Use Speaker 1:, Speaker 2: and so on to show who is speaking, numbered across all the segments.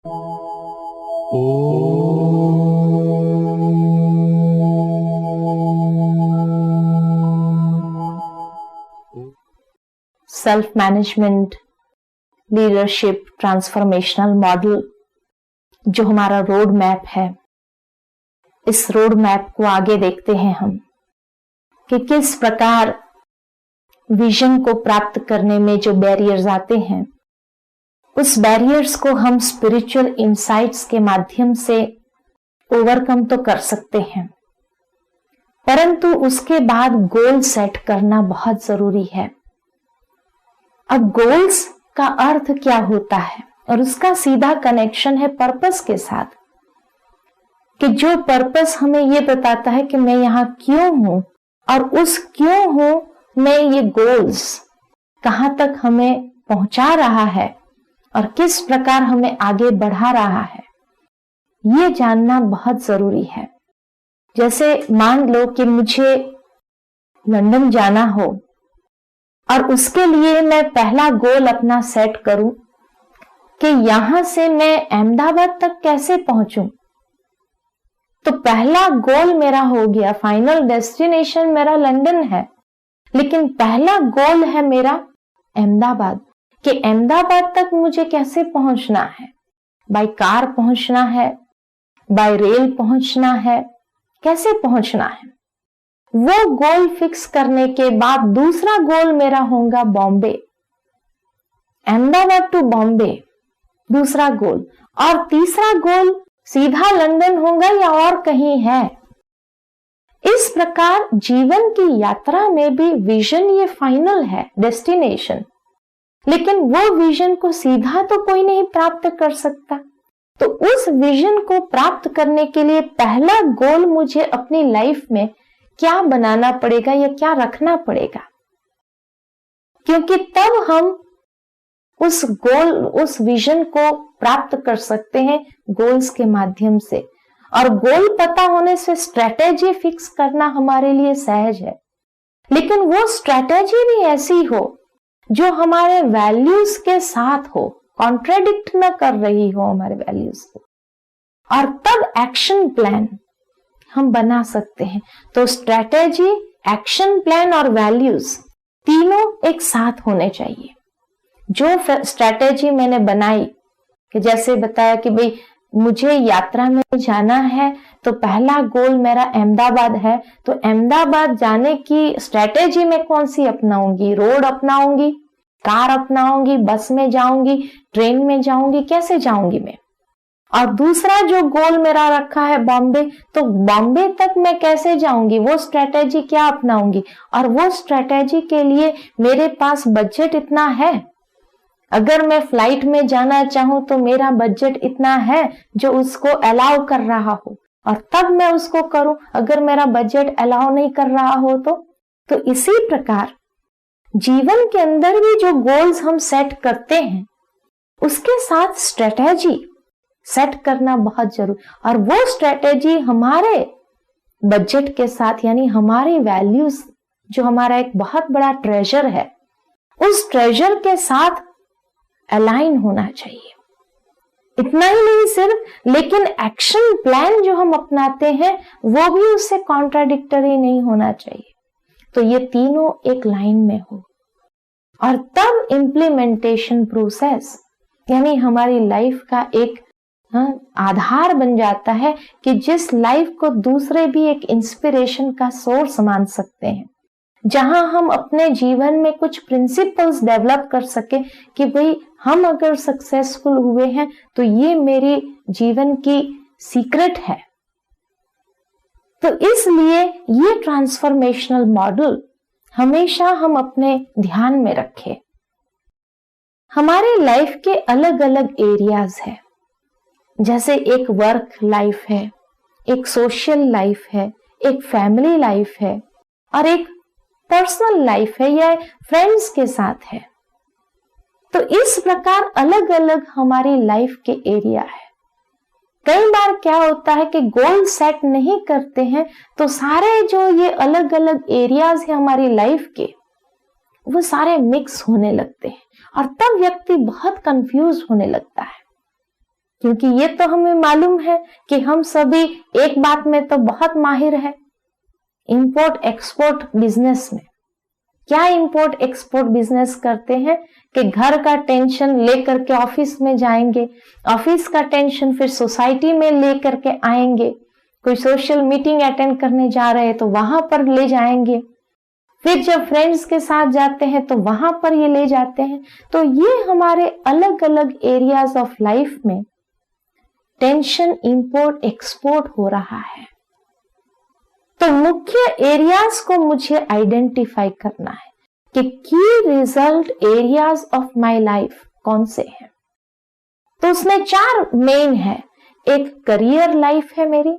Speaker 1: Self management, leadership, transformational model जो हमारा road map है, इस रोड मैप को आगे देखते हैं हम कि किस प्रकार विजन को प्राप्त करने में जो बैरियर्स आते हैं, उस बैरियर्स को हम स्पिरिचुअल इंसाइट्स के माध्यम से ओवरकम तो कर सकते हैं, परंतु उसके बाद गोल सेट करना बहुत जरूरी है। अब गोल्स का अर्थ क्या होता है और उसका सीधा कनेक्शन है पर्पस के साथ, कि जो पर्पस हमें ये बताता है कि मैं यहां क्यों हूं और उस क्यों हूं में ये गोल्स कहां तक हमें पहुंचा रहा है और किस प्रकार हमें आगे बढ़ा रहा है, ये जानना बहुत जरूरी है। जैसे मान लो कि मुझे लंदन जाना हो और उसके लिए मैं पहला गोल अपना सेट करूं कि यहां से मैं अहमदाबाद तक कैसे पहुंचूं। तो पहला गोल मेरा हो गया, फाइनल डेस्टिनेशन मेरा लंदन है, लेकिन पहला गोल है मेरा अहमदाबाद, कि अहमदाबाद तक मुझे कैसे पहुंचना है। बाय कार पहुंचना है, बाय रेल पहुंचना है, कैसे पहुंचना है। वो गोल फिक्स करने के बाद दूसरा गोल मेरा होगा बॉम्बे, अहमदाबाद टू बॉम्बे दूसरा गोल, और तीसरा गोल सीधा लंदन होगा या और कहीं है। इस प्रकार जीवन की यात्रा में भी विजन ये फाइनल है, डेस्टिनेशन, लेकिन वो विजन को सीधा तो कोई नहीं प्राप्त कर सकता। तो उस विजन को प्राप्त करने के लिए पहला गोल मुझे अपनी लाइफ में क्या बनाना पड़ेगा या क्या रखना पड़ेगा, क्योंकि तब हम उस गोल, उस विजन को प्राप्त कर सकते हैं गोल्स के माध्यम से। और गोल पता होने से स्ट्रेटेजी फिक्स करना हमारे लिए सहज है, लेकिन वो स्ट्रेटेजी भी ऐसी हो जो हमारे वैल्यूज के साथ हो, कॉन्ट्रेडिक्ट न कर रही हो हमारे वैल्यूज को, और तब एक्शन प्लान हम बना सकते हैं। तो स्ट्रेटेजी, एक्शन प्लान और वैल्यूज तीनों एक साथ होने चाहिए। जो स्ट्रेटेजी मैंने बनाई, कि जैसे बताया कि भाई मुझे यात्रा में जाना है तो पहला गोल मेरा अहमदाबाद है, तो अहमदाबाद जाने की स्ट्रेटेजी में कौन सी अपनाऊंगी, रोड अपनाऊंगी, कार अपनाऊंगी, बस में जाऊंगी, ट्रेन में जाऊंगी, कैसे जाऊंगी मैं। और दूसरा जो गोल मेरा रखा है बॉम्बे, तो बॉम्बे तक मैं कैसे जाऊंगी, वो स्ट्रेटेजी क्या अपनाऊंगी, और वो स्ट्रेटेजी के लिए मेरे पास बजट इतना है। अगर मैं फ्लाइट में जाना चाहूं तो मेरा बजट इतना है जो उसको अलाउ कर रहा हो, और तब मैं उसको करूं। अगर मेरा बजट अलाउ नहीं कर रहा हो तो इसी प्रकार जीवन के अंदर भी जो गोल्स हम सेट करते हैं उसके साथ स्ट्रेटेजी सेट करना बहुत जरूरी, और वो स्ट्रेटेजी हमारे बजट के साथ, यानी हमारी वैल्यूज जो हमारा एक बहुत बड़ा ट्रेजर है, उस ट्रेजर के साथ अलाइन होना चाहिए। इतना ही नहीं सिर्फ, लेकिन एक्शन प्लान जो हम अपनाते हैं वो भी उससे कॉन्ट्राडिक्टरी नहीं होना चाहिए। तो ये तीनों एक लाइन में हो, और तब इम्प्लीमेंटेशन प्रोसेस यानी हमारी लाइफ का एक आधार बन जाता है, कि जिस लाइफ को दूसरे भी एक इंस्पिरेशन का सोर्स मान सकते हैं, जहां हम अपने जीवन में कुछ प्रिंसिपल्स डेवलप कर सके कि भाई हम अगर सक्सेसफुल हुए हैं तो ये मेरी जीवन की सीक्रेट है। तो इसलिए ये ट्रांसफॉर्मेशनल मॉडल हमेशा हम अपने ध्यान में रखें। हमारे लाइफ के अलग अलग एरियाज है, जैसे एक वर्क लाइफ है, एक सोशल लाइफ है, एक फैमिली लाइफ है, और एक पर्सनल लाइफ है या फ्रेंड्स के साथ है। तो इस प्रकार अलग अलग हमारी लाइफ के एरिया है। कई बार क्या होता है कि गोल सेट नहीं करते हैं तो सारे जो ये अलग अलग एरियाज है हमारी लाइफ के, वो सारे मिक्स होने लगते हैं, और तब व्यक्ति बहुत कंफ्यूज होने लगता है। क्योंकि ये तो हमें मालूम है कि हम सभी एक बात में तो बहुत माहिर है, इंपोर्ट एक्सपोर्ट बिजनेस में। क्या इंपोर्ट एक्सपोर्ट बिजनेस करते हैं कि घर का टेंशन लेकर के ऑफिस में जाएंगे, ऑफिस का टेंशन फिर सोसाइटी में लेकर के आएंगे, कोई सोशल मीटिंग अटेंड करने जा रहे हैं तो वहां पर ले जाएंगे, फिर जब फ्रेंड्स के साथ जाते हैं तो वहां पर ये ले जाते हैं। तो ये हमारे अलग अलग एरियाज ऑफ लाइफ में टेंशन इंपोर्ट एक्सपोर्ट हो रहा है। तो मुख्य एरियाज को मुझे आइडेंटिफाई करना है कि की result areas of my life कौन से हैं। तो उसमें 4 मेन है। एक करियर लाइफ है मेरी,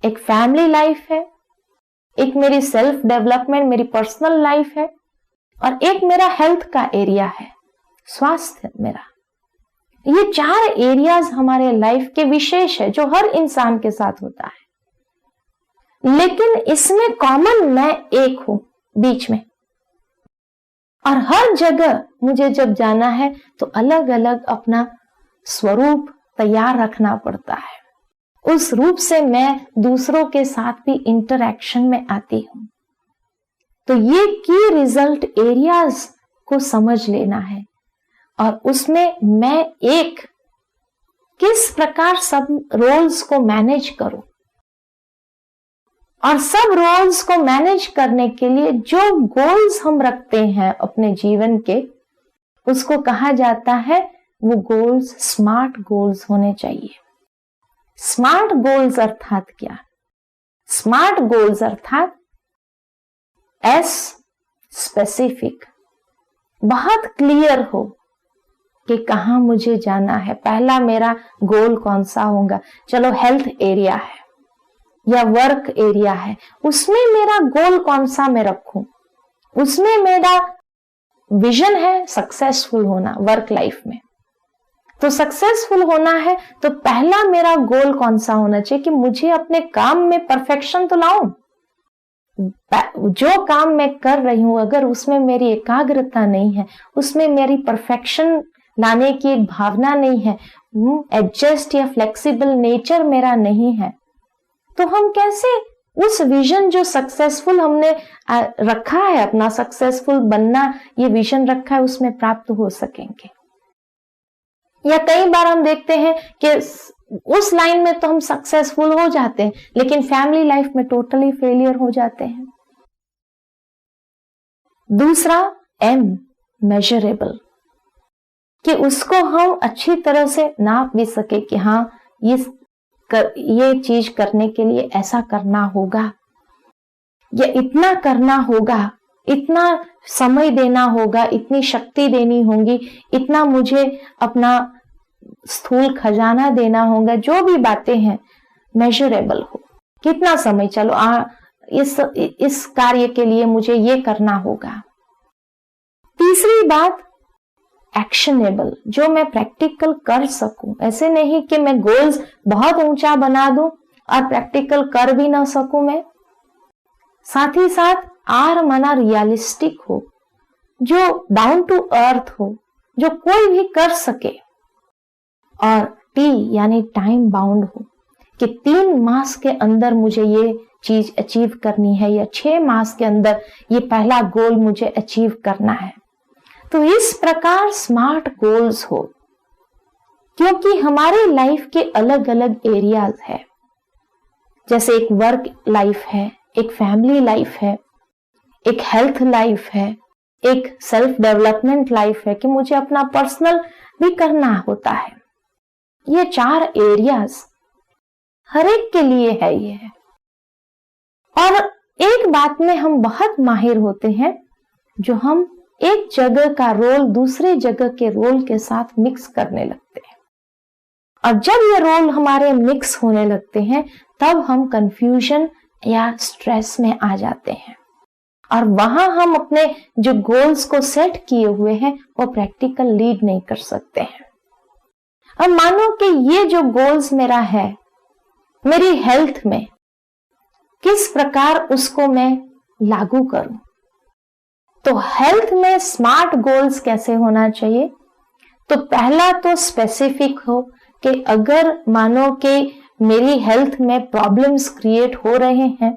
Speaker 1: एक फैमिली लाइफ है, एक मेरी सेल्फ डेवलपमेंट मेरी पर्सनल लाइफ है, और एक मेरा हेल्थ का एरिया है, स्वास्थ्य मेरा। ये 4 एरियाज हमारे लाइफ के विशेष है जो हर इंसान के साथ होता है, लेकिन इसमें कॉमन मैं एक हूं बीच में। और हर जगह मुझे जब जाना है तो अलग अलग अपना स्वरूप तैयार रखना पड़ता है, उस रूप से मैं दूसरों के साथ भी इंटरैक्शन में आती हूं। तो ये की रिजल्ट एरियाज को समझ लेना है, और उसमें मैं एक किस प्रकार सब रोल्स को मैनेज करूं, और सब रोल्स को मैनेज करने के लिए जो गोल्स हम रखते हैं अपने जीवन के, उसको कहा जाता है वो गोल्स स्मार्ट गोल्स होने चाहिए। स्मार्ट गोल्स अर्थात क्या? स्मार्ट गोल्स अर्थात एस स्पेसिफिक, बहुत क्लियर हो कि कहां मुझे जाना है। पहला मेरा गोल कौन सा होगा? चलो हेल्थ एरिया है या वर्क एरिया है, उसमें मेरा गोल कौन सा मैं रखूं? उसमें मेरा विजन है सक्सेसफुल होना वर्क लाइफ में। तो सक्सेसफुल होना है तो पहला मेरा गोल कौन सा होना चाहिए कि मुझे अपने काम में परफेक्शन तो लाऊं। जो काम मैं कर रही हूं अगर उसमें मेरी एकाग्रता नहीं है, उसमें मेरी परफेक्शन लाने की एक भावना नहीं है, एडजस्ट या फ्लेक्सिबल नेचर मेरा नहीं है, तो हम कैसे उस विजन जो सक्सेसफुल हमने रखा है, अपना सक्सेसफुल बनना ये विजन रखा है, उसमें प्राप्त हो सकेंगे। या कई बार हम देखते हैं कि उस लाइन में तो हम सक्सेसफुल हो जाते हैं लेकिन फैमिली लाइफ में टोटली फेलियर हो जाते हैं। दूसरा एम मेजरेबल, कि उसको हम अच्छी तरह से नाप भी सके कि हाँ ये चीज करने के लिए ऐसा करना होगा या इतना करना होगा, इतना समय देना होगा, इतनी शक्ति देनी होगी, इतना मुझे अपना स्थूल खजाना देना होगा। जो भी बातें हैं मेजरेबल हो, कितना समय, चलो इस कार्य के लिए मुझे ये करना होगा। तीसरी बात एक्शनेबल, जो मैं प्रैक्टिकल कर सकूं। ऐसे नहीं कि मैं गोल्स बहुत ऊंचा बना दूं और प्रैक्टिकल कर भी ना सकूं मैं। साथ ही साथ आर माना रियलिस्टिक हो, जो डाउन टू अर्थ हो, जो कोई भी कर सके। और टी यानी टाइम बाउंड हो कि 3 मास के अंदर मुझे ये चीज अचीव करनी है या 6 मास के अंदर ये पहला गोल मुझे अचीव करना है। तो इस प्रकार स्मार्ट गोल्स हो, क्योंकि हमारे लाइफ के अलग अलग एरियाज है। जैसे एक वर्क लाइफ है, एक फैमिली लाइफ है, एक हेल्थ लाइफ है, एक सेल्फ डेवलपमेंट लाइफ है कि मुझे अपना पर्सनल भी करना होता है। ये 4 एरियाज हर एक के लिए है ये है। और एक बात में हम बहुत माहिर होते हैं, जो हम एक जगह का रोल दूसरे जगह के रोल के साथ मिक्स करने लगते हैं। और जब ये रोल हमारे मिक्स होने लगते हैं तब हम कंफ्यूजन या स्ट्रेस में आ जाते हैं, और वहां हम अपने जो गोल्स को सेट किए हुए हैं वो प्रैक्टिकल लीड नहीं कर सकते हैं। अब मानो कि ये जो गोल्स मेरा है मेरी हेल्थ में, किस प्रकार उसको मैं लागू करूं। तो हेल्थ में स्मार्ट गोल्स कैसे होना चाहिए? तो पहला तो स्पेसिफिक हो कि अगर मानो कि मेरी हेल्थ में प्रॉब्लम्स क्रिएट हो रहे हैं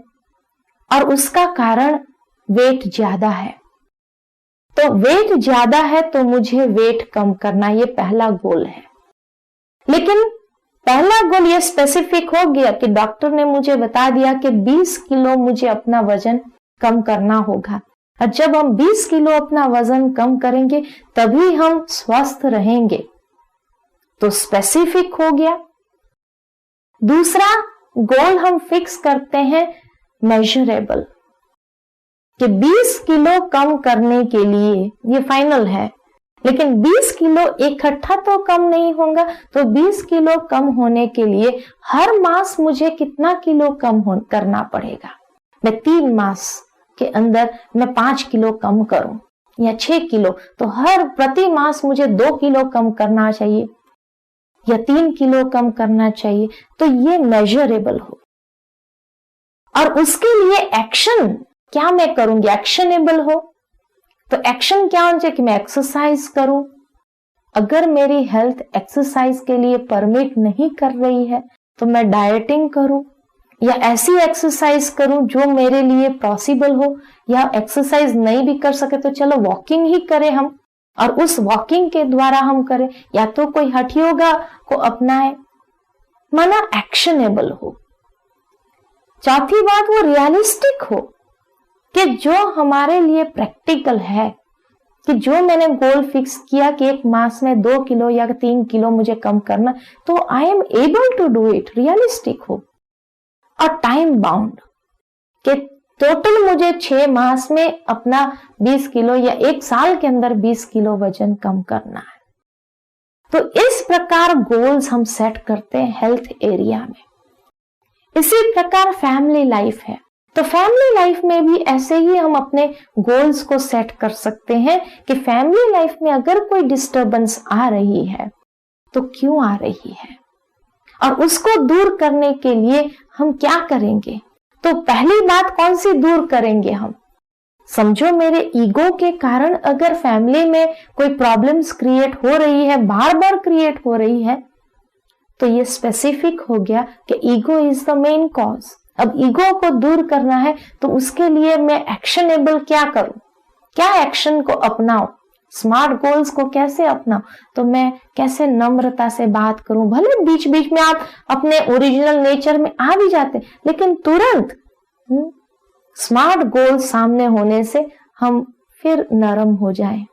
Speaker 1: और उसका कारण वेट ज्यादा है, तो वेट ज्यादा है तो मुझे वेट कम करना, ये पहला गोल है। लेकिन पहला गोल ये स्पेसिफिक हो गया कि डॉक्टर ने मुझे बता दिया कि 20 किलो मुझे अपना वजन कम करना होगा, और जब हम 20 किलो अपना वजन कम करेंगे तभी हम स्वस्थ रहेंगे, तो स्पेसिफिक हो गया। दूसरा गोल हम फिक्स करते हैं मेजरेबल, कि 20 किलो कम करने के लिए, ये फाइनल है, लेकिन 20 किलो इकट्ठा तो कम नहीं होगा, तो 20 किलो कम होने के लिए हर मास मुझे कितना किलो कम करना पड़ेगा। मैं 3 मास के अंदर मैं 5 किलो कम करूं या 6 किलो, तो हर प्रति मास मुझे 2 किलो कम करना चाहिए या 3 किलो कम करना चाहिए, तो ये मेजरेबल हो। और उसके लिए एक्शन क्या मैं करूंगी, एक्शनेबल हो। तो एक्शन क्या होना चाहिए कि मैं एक्सरसाइज करूं। अगर मेरी हेल्थ एक्सरसाइज के लिए परमिट नहीं कर रही है तो मैं डाइटिंग करूं, या ऐसी एक्सरसाइज करूं जो मेरे लिए पॉसिबल हो, या एक्सरसाइज नहीं भी कर सके तो चलो वॉकिंग ही करें हम, और उस वॉकिंग के द्वारा हम करें, या तो कोई हठ योगा को अपनाए, माना एक्शनेबल हो। चौथी बात, वो रियलिस्टिक हो, कि जो हमारे लिए प्रैक्टिकल है, कि जो मैंने गोल फिक्स किया कि एक मास में 2 किलो या 3 किलो मुझे कम करना, तो I am able to do it, realistic हो। और टाइम बाउंड, कि टोटल मुझे 6 मास में अपना 20 किलो या 1 साल के अंदर 20 किलो वजन कम करना है। तो इस प्रकार गोल्स हम सेट करते हैं हेल्थ एरिया में। इसी प्रकार फैमिली लाइफ है, तो फैमिली लाइफ में भी ऐसे ही हम अपने गोल्स को सेट कर सकते हैं कि फैमिली लाइफ में अगर कोई डिस्टरबेंस आ रही है तो क्यों आ रही है, और उसको दूर करने के लिए हम क्या करेंगे। तो पहली बात कौन सी दूर करेंगे हम, समझो मेरे ईगो के कारण अगर फैमिली में कोई प्रॉब्लम्स क्रिएट हो रही है, बार बार क्रिएट हो रही है, तो ये स्पेसिफिक हो गया कि ego is the main cause. अब ईगो को दूर करना है तो उसके लिए मैं एक्शनेबल क्या करूं, क्या एक्शन को अपनाऊं, स्मार्ट गोल्स को कैसे अपनाऊं। तो मैं कैसे नम्रता से बात करूं, भले बीच बीच में आप अपने ओरिजिनल नेचर में आ भी जाते, लेकिन तुरंत स्मार्ट गोल सामने होने से हम फिर नरम हो जाएं,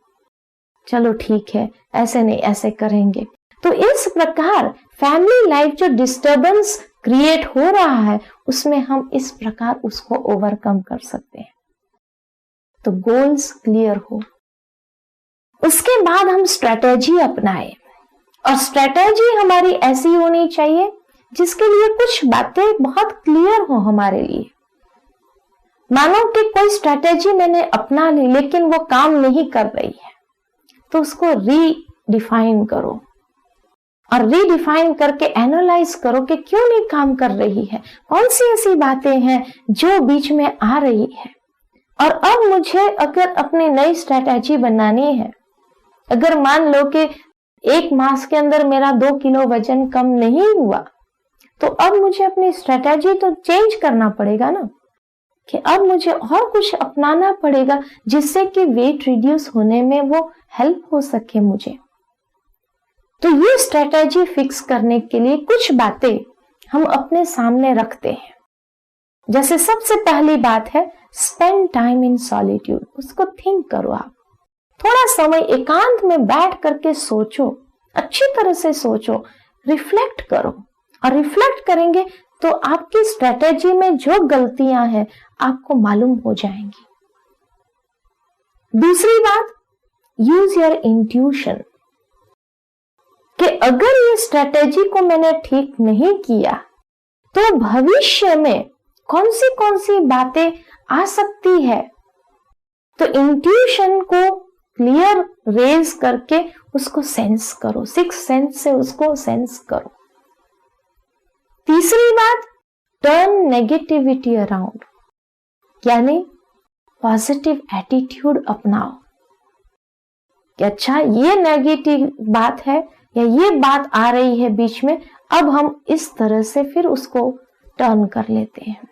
Speaker 1: चलो ठीक है ऐसे नहीं ऐसे करेंगे। तो इस प्रकार फैमिली लाइफ जो डिस्टरबेंस क्रिएट हो रहा है उसमें हम इस प्रकार उसको ओवरकम कर सकते हैं। तो गोल्स क्लियर हो, उसके बाद हम स्ट्रेटेजी अपनाएं, और स्ट्रेटेजी हमारी ऐसी होनी चाहिए जिसके लिए कुछ बातें बहुत क्लियर हो हमारे लिए। मानो कि कोई स्ट्रेटेजी मैंने अपना ली लेकिन वो काम नहीं कर रही है, तो उसको रीडिफाइन करो, और रीडिफाइन करके एनालाइज करो कि क्यों नहीं काम कर रही है, कौन सी ऐसी बातें हैं जो बीच में आ रही है। और अब मुझे अगर अपनी नई स्ट्रेटेजी बनानी है, अगर मान लो कि 1 मास के अंदर मेरा 2 किलो वजन कम नहीं हुआ, तो अब मुझे अपनी स्ट्रेटेजी तो चेंज करना पड़ेगा ना, कि अब मुझे और कुछ अपनाना पड़ेगा जिससे कि वेट रिड्यूस होने में वो हेल्प हो सके मुझे। तो ये स्ट्रेटेजी फिक्स करने के लिए कुछ बातें हम अपने सामने रखते हैं। जैसे सबसे पहली बात है स्पेंड टाइम इन सॉलिट्यूड। उसको थिंक करो, आप थोड़ा समय एकांत में बैठ करके सोचो, अच्छी तरह से सोचो, रिफ्लेक्ट करो, और रिफ्लेक्ट करेंगे तो आपकी स्ट्रेटेजी में जो गलतियां हैं आपको मालूम हो जाएंगी। दूसरी बात, यूज योर इंट्यूशन, कि अगर ये स्ट्रेटेजी को मैंने ठीक नहीं किया तो भविष्य में कौन सी बातें आ सकती है। तो इंट्यूशन को क्लियर रेज करके उसको सेंस करो, 6 सेंस से उसको सेंस करो। तीसरी बात, टर्न नेगेटिविटी अराउंड, यानी पॉजिटिव एटीट्यूड अपनाओ कि अच्छा ये नेगेटिव बात है या ये बात आ रही है बीच में, अब हम इस तरह से फिर उसको टर्न कर लेते हैं।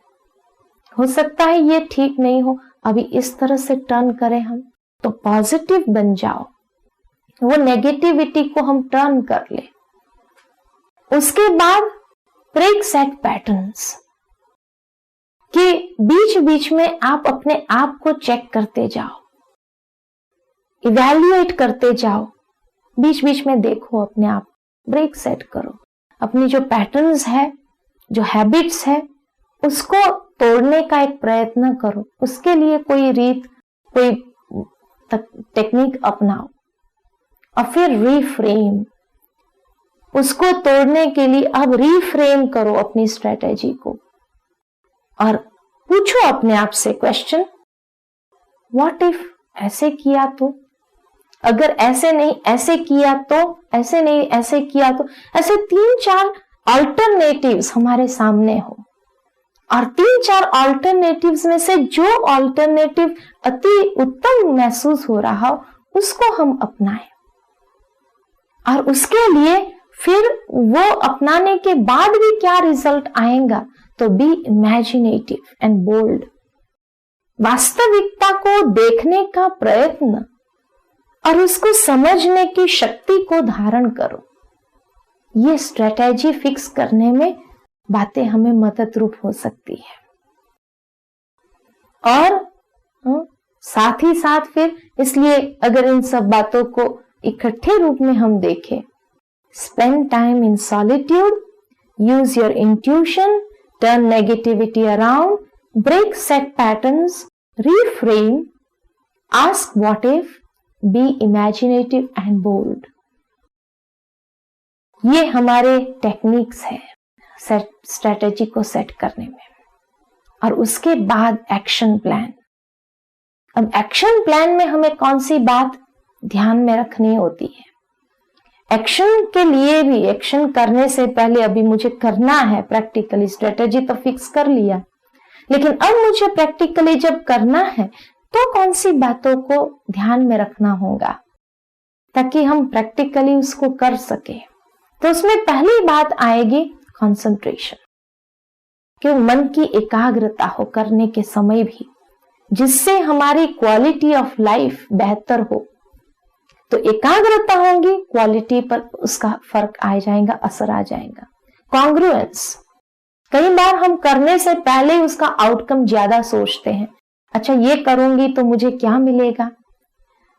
Speaker 1: हो सकता है ये ठीक नहीं हो, अभी इस तरह से टर्न करें हम, तो पॉजिटिव बन जाओ, वो नेगेटिविटी को हम टर्न कर ले। उसके बाद ब्रेक सेट पैटर्न्स कि बीच बीच में आप अपने आप को चेक करते जाओ, इवैल्यूएट करते जाओ, बीच बीच में देखो अपने आप, ब्रेक सेट करो, अपनी जो पैटर्न्स है, जो हैबिट्स है, उसको तोड़ने का एक प्रयत्न करो। उसके लिए कोई रीत, कोई टेक्निक अपनाओ और फिर रीफ्रेम, उसको तोड़ने के लिए अब रीफ्रेम करो अपनी स्ट्रेटेजी को और पूछो अपने आप से क्वेश्चन, व्हाट इफ ऐसे किया तो, अगर ऐसे नहीं ऐसे किया तो, ऐसे नहीं ऐसे किया तो, ऐसे 3-4 अल्टरनेटिव्स हमारे सामने हो और 3-4 अल्टरनेटिव्स में से जो अल्टरनेटिव अति उत्तम महसूस हो रहा हो उसको हम अपनाएं और उसके लिए फिर वो अपनाने के बाद भी क्या रिजल्ट आएगा, तो बी इमेजिनेटिव एंड बोल्ड, वास्तविकता को देखने का प्रयत्न और उसको समझने की शक्ति को धारण करो। ये स्ट्रेटेजी फिक्स करने में बातें हमें मदद रूप हो सकती है। और साथ ही साथ फिर इसलिए अगर इन सब बातों को इकट्ठे रूप में हम देखें, spend time in solitude, use your intuition, turn negativity around, break set patterns, reframe, ask what if, be imaginative and bold. ये हमारे टेक्निक्स है स्ट्रेटेजी को सेट करने में। और उसके बाद एक्शन प्लान। अब एक्शन प्लान में हमें कौन सी बात ध्यान में रखनी होती है? एक्शन के लिए भी, एक्शन करने से पहले अभी मुझे करना है प्रैक्टिकली, स्ट्रेटेजी तो फिक्स कर लिया, लेकिन अब मुझे प्रैक्टिकली जब करना है तो कौन सी बातों को ध्यान में रखना होगा ताकि हम प्रैक्टिकली उसको कर सके। तो उसमें पहली बात आएगी कंसंट्रेशन, कि मन की एकाग्रता हो करने के समय भी, जिससे हमारी क्वालिटी ऑफ लाइफ बेहतर हो। तो एकाग्रता होगी, क्वालिटी पर उसका फर्क आ जाएगा, असर आ जाएगा। कॉन्ग्रुएंस, कई बार हम करने से पहले उसका आउटकम ज्यादा सोचते हैं। अच्छा, ये करूंगी तो मुझे क्या मिलेगा,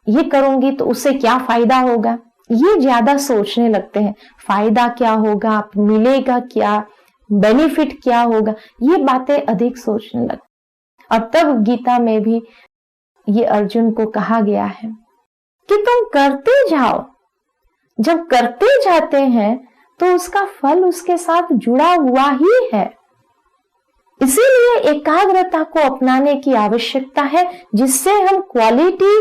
Speaker 1: ये करूंगी तो उससे क्या फायदा होगा, ये ज्यादा सोचने लगते हैं। फायदा क्या होगा, मिलेगा क्या, बेनिफिट क्या होगा, ये बातें अधिक सोचने लगते। और तब गीता में भी ये अर्जुन को कहा गया है कि तुम करते जाओ, जब करते जाते हैं तो उसका फल उसके साथ जुड़ा हुआ ही है। इसीलिए एकाग्रता को अपनाने की आवश्यकता है, जिससे हम क्वालिटी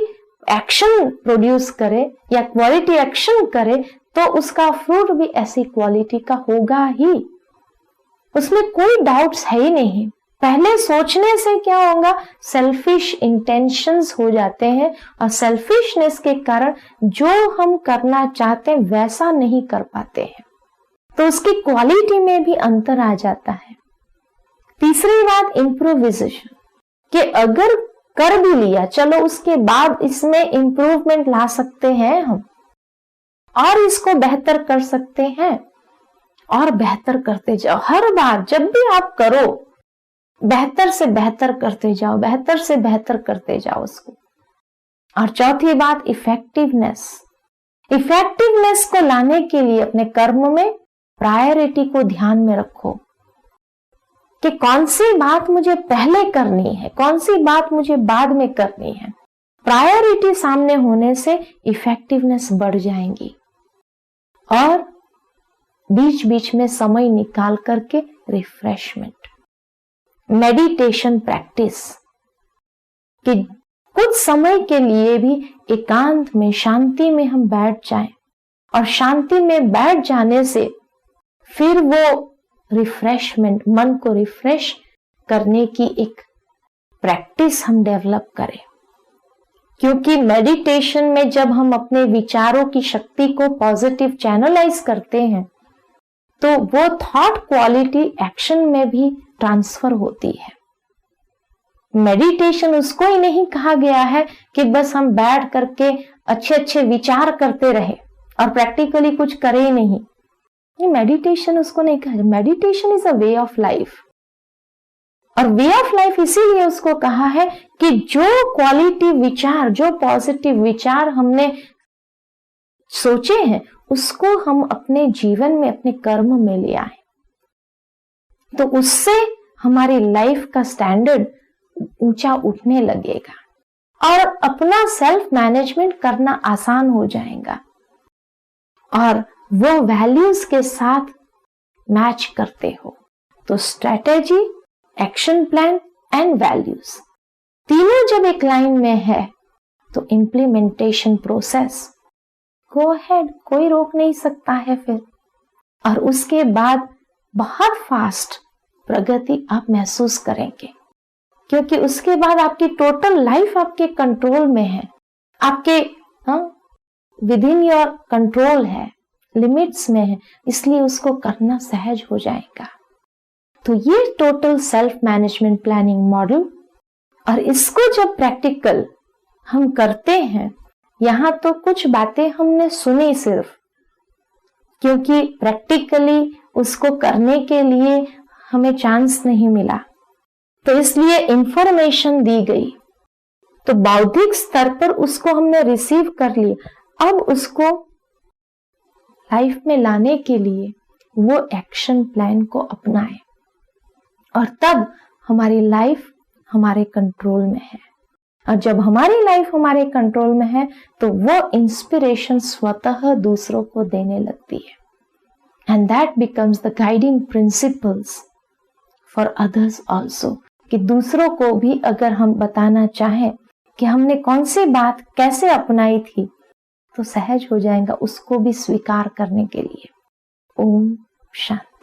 Speaker 1: एक्शन प्रोड्यूस करें या क्वालिटी एक्शन करें तो उसका फ्रूट भी ऐसी क्वालिटी का होगा ही, उसमें कोई डाउट्स है ही नहीं। पहले सोचने से क्या होगा, सेल्फिश इंटेंशंस हो जाते हैं और सेल्फिशनेस के कारण जो हम करना चाहते हैं वैसा नहीं कर पाते हैं, तो उसकी क्वालिटी में भी अंतर आ जाता है। तीसरी बात इम्प्रोविजेशन, कि अगर कर भी लिया, चलो उसके बाद इसमें इंप्रूवमेंट ला सकते हैं हम और इसको बेहतर कर सकते हैं और बेहतर करते जाओ। हर बार जब भी आप करो, बेहतर से बेहतर करते जाओ, बेहतर से बेहतर करते जाओ उसको। और चौथी बात इफेक्टिवनेस, इफेक्टिवनेस को लाने के लिए अपने कर्म में प्रायोरिटी को ध्यान में रखो कि कौन सी बात मुझे पहले करनी है, कौन सी बात मुझे बाद में करनी है। प्रायोरिटी सामने होने से इफेक्टिवनेस बढ़ जाएंगी। और बीच बीच में समय निकाल करके रिफ्रेशमेंट, मेडिटेशन प्रैक्टिस, कि कुछ समय के लिए भी एकांत में, शांति में हम बैठ जाएं और शांति में बैठ जाने से फिर वो रिफ्रेशमेंट, मन को रिफ्रेश करने की एक प्रैक्टिस हम डेवलप करें। क्योंकि मेडिटेशन में जब हम अपने विचारों की शक्ति को पॉजिटिव चैनलाइज करते हैं तो वो थॉट क्वालिटी एक्शन में भी ट्रांसफर होती है। मेडिटेशन उसको ही नहीं कहा गया है कि बस हम बैठ करके अच्छे अच्छे विचार करते रहे और प्रैक्टिकली कुछ करे ही नहीं। ये मेडिटेशन उसको नहीं कहा। Meditation is a way of life, और वे ऑफ लाइफ इसीलिए उसको कहा है कि जो क्वालिटी विचार, जो पॉजिटिव विचार हमने सोचे हैं उसको हम अपने जीवन में, अपने कर्म में ले आए, तो उससे हमारी लाइफ का स्टैंडर्ड ऊंचा उठने लगेगा और अपना सेल्फ मैनेजमेंट करना आसान हो जाएगा और वो वैल्यूज के साथ मैच करते हो। तो strategy, action plan and values तीनों जब एक लाइन में है तो इम्प्लीमेंटेशन प्रोसेस गो अहेड, कोई रोक नहीं सकता है फिर। और उसके बाद बहुत फास्ट प्रगति आप महसूस करेंगे, क्योंकि उसके बाद आपकी टोटल लाइफ आपके कंट्रोल में है, आपके विद इन योर कंट्रोल है, लिमिट्स में है, इसलिए उसको करना सहज हो जाएगा। तो ये total self management planning model, और इसको जब प्रैक्टिकल हम करते हैं, यहां तो कुछ बातें हमने सुनी सिर्फ, क्योंकि प्रैक्टिकली उसको करने के लिए हमें चांस नहीं मिला, तो इसलिए इंफॉर्मेशन दी गई, तो बौद्धिक स्तर पर उसको हमने रिसीव कर लिया। अब उसको लाइफ में लाने के लिए वो एक्शन प्लान को अपनाए, और तब हमारी लाइफ हमारे कंट्रोल में है। और जब हमारी लाइफ हमारे कंट्रोल में है तो वो इंस्पिरेशन स्वतः दूसरों को देने लगती है, and that becomes the guiding principles for others also. कि दूसरों को भी अगर हम बताना चाहें कि हमने कौन सी बात कैसे अपनाई थी, तो सहज हो जाएगा उसको भी स्वीकार करने के लिए। ओम शांति।